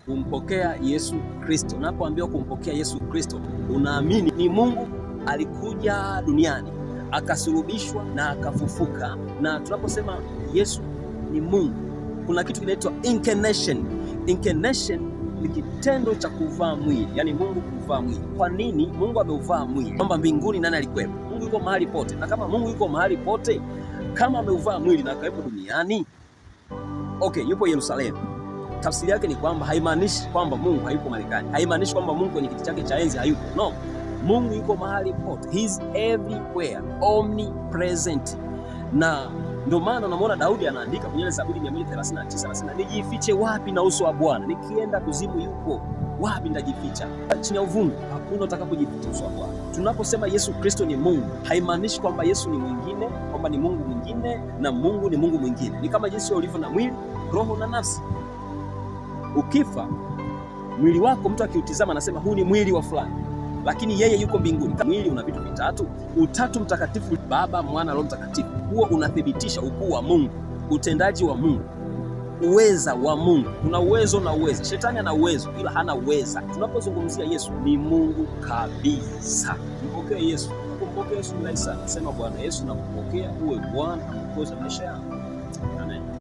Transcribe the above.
kumpokea Yesu Kristo. Unapoambiwa kumpokea Yesu Kristo, unaamini ni Mungu alikuja duniani akasulubishwa na akafufuka. Na tunaposema Yesu ni Mungu, kuna kitu kinaitwa incarnation. Incarnation ni kitendo cha kuvaa mwili, yani Mungu kuvaa mwili. Kwa nini Mungu ameuvaa mwili? Kwamba mbinguni nani alikuwepo? Mungu yuko mahali pote, na kama Mungu yuko mahali pote, kama ameuvaa mwili na akawepo duniani, okay, yupo Yerusalemu, tafsiri yake ni kwamba haimaanishi kwamba Mungu hayupo Marekani, haimaanishi kwamba Mungu kwenye kiti chake cha enzi hayupo. No, Mungu yuko mahali pote, he is everywhere, omnipresent. Na ndio maana unamwona Daudi anaandika kwenye Zaburi 139 anasema, nijifiche wapi na uso wa Bwana? Nikienda kuzimu yupo, wapi nitajificha? Chini ya uvungu hakuna utakapojificha uso wa Bwana. Tunaposema Yesu Kristo ni Mungu, haimaanishi kwamba Yesu ni mwingine, kwamba ni Mungu mwingine na Mungu ni Mungu mwingine. Ni kama jinsi ulivyo na mwili, roho na nafsi. Ukifa, mwili wako mtu akiutizama anasema huu ni mwili wa fulani, lakini yeye yuko mbinguni. Mwili una vitu vitatu: Utatu Mtakatifu, Baba, Mwana, Roho Mtakatifu. Huo unathibitisha ukuu wa Mungu, utendaji wa Mungu, uweza wa Mungu. Kuna uwezo na uweza. Shetani ana uwezo ila hana uweza. Tunapozungumzia Yesu ni Mungu kabisa. Mpokee Yesu. Kumpokea Yesu ni rahisi sana. Sema, Bwana Yesu, nakupokea uwe Bwana na Mwokozi wa maisha yangu. Amen.